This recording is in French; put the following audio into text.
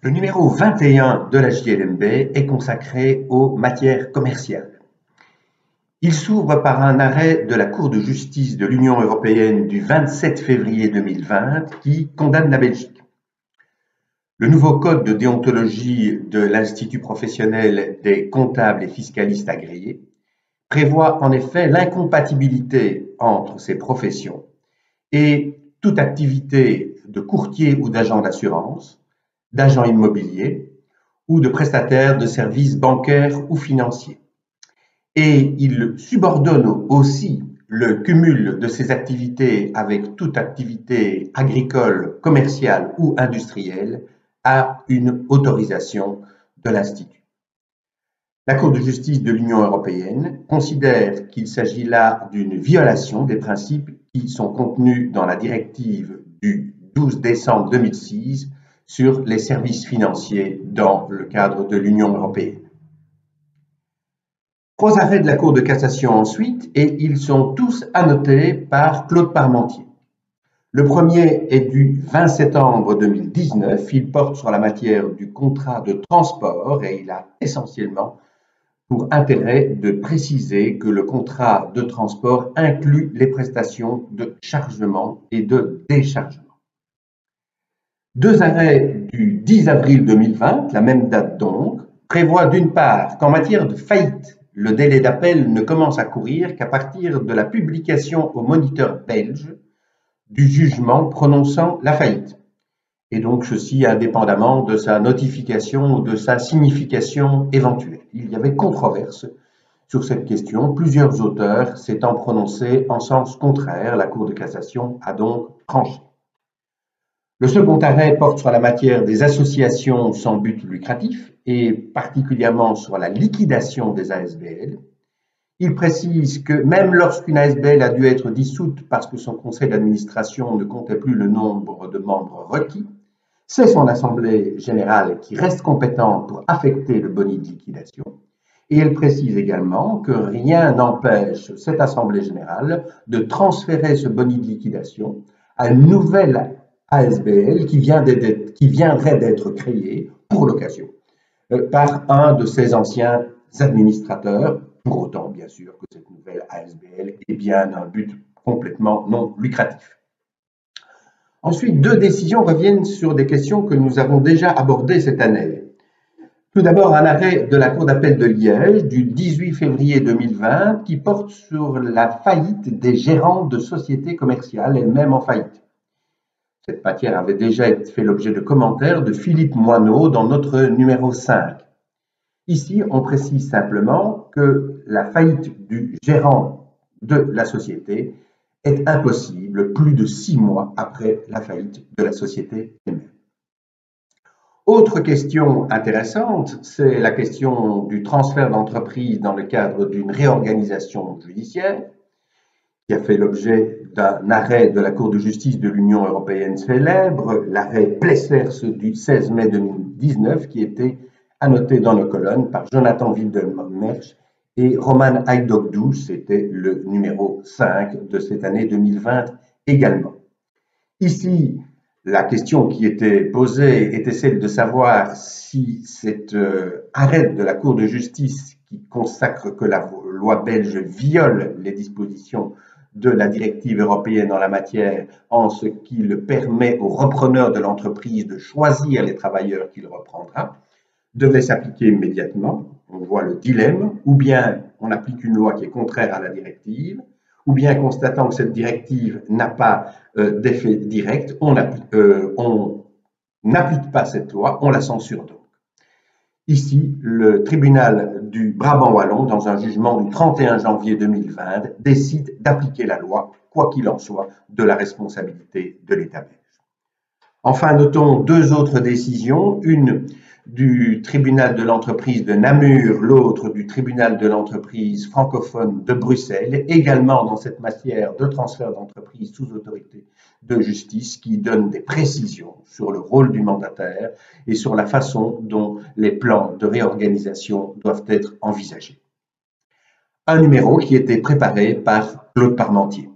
Le numéro 21 de la JLMB est consacré aux matières commerciales. Il s'ouvre par un arrêt de la Cour de justice de l'Union européenne du 27 février 2020 qui condamne la Belgique. Le nouveau code de déontologie de l'Institut professionnel des comptables et fiscalistes agréés prévoit en effet l'incompatibilité entre ces professions et toute activité de courtier ou d'agent d'assurance, d'agent immobilier ou de prestataire de services bancaires ou financiers. Et il subordonne aussi le cumul de ces activités avec toute activité agricole, commerciale ou industrielle à une autorisation de l'Institut. La Cour de justice de l'Union européenne considère qu'il s'agit là d'une violation des principes qui sont contenus dans la directive du 12 décembre 2006 sur les services financiers dans le cadre de l'Union européenne. 3 arrêts de la Cour de cassation ensuite, et ils sont tous annotés par Claude Parmentier. Le premier est du 20 septembre 2019, il porte sur la matière du contrat de transport et il a essentiellement pour intérêt de préciser que le contrat de transport inclut les prestations de chargement et de déchargement. 2 arrêts du 10 avril 2020, la même date donc, prévoient d'une part qu'en matière de faillite, le délai d'appel ne commence à courir qu'à partir de la publication au Moniteur belge du jugement prononçant la faillite, et donc ceci indépendamment de sa notification ou de sa signification éventuelle. Il y avait controverse sur cette question, plusieurs auteurs s'étant prononcés en sens contraire, la Cour de cassation a donc tranché. Le second arrêt porte sur la matière des associations sans but lucratif et particulièrement sur la liquidation des ASBL. Il précise que même lorsqu'une ASBL a dû être dissoute parce que son conseil d'administration ne comptait plus le nombre de membres requis, c'est son assemblée générale qui reste compétente pour affecter le boni de liquidation. Et elle précise également que rien n'empêche cette assemblée générale de transférer ce boni de liquidation à une nouvelle ASBL qui viendrait d'être créée pour l'occasion par un de ses anciens administrateurs, pour autant bien sûr que cette nouvelle ASBL ait bien un but complètement non lucratif. Ensuite, 2 décisions reviennent sur des questions que nous avons déjà abordées cette année. Tout d'abord, un arrêt de la Cour d'appel de Liège du 18 février 2020 qui porte sur la faillite des gérants de sociétés commerciales elles-mêmes en faillite. Cette matière avait déjà fait l'objet de commentaires de Philippe Moineau dans notre numéro 5. Ici, on précise simplement que la faillite du gérant de la société est impossible plus de 6 mois après la faillite de la société elle-même. Autre question intéressante, c'est la question du transfert d'entreprise dans le cadre d'une réorganisation judiciaire qui a fait l'objet d'un arrêt de la Cour de justice de l'Union européenne célèbre, l'arrêt Plessers du 16 mai 2019, qui était annoté dans nos colonnes par Jonathan Wildemersch et Roman Hajdogdou, c'était le numéro 5 de cette année 2020 également. Ici, la question qui était posée était celle de savoir si cet arrêt de la Cour de justice qui consacre que la loi belge viole les dispositions de la directive européenne en la matière en ce qu'il permet au repreneur de l'entreprise de choisir les travailleurs qu'il reprendra, devait s'appliquer immédiatement. On voit le dilemme, ou bien on applique une loi qui est contraire à la directive, ou bien constatant que cette directive n'a pas d'effet direct, on n'applique pas cette loi, on la censure donc. Ici, le tribunal du Brabant wallon, dans un jugement du 31 janvier 2020, décide d'appliquer la loi, quoi qu'il en soit, de la responsabilité de l'État belge. Enfin, notons 2 autres décisions, une du tribunal de l'entreprise de Namur, l'autre du tribunal de l'entreprise francophone de Bruxelles, également dans cette matière de transfert d'entreprise sous autorité de justice, qui donne des précisions sur le rôle du mandataire et sur la façon dont les plans de réorganisation doivent être envisagés. Un numéro qui était préparé par Claude Parmentier.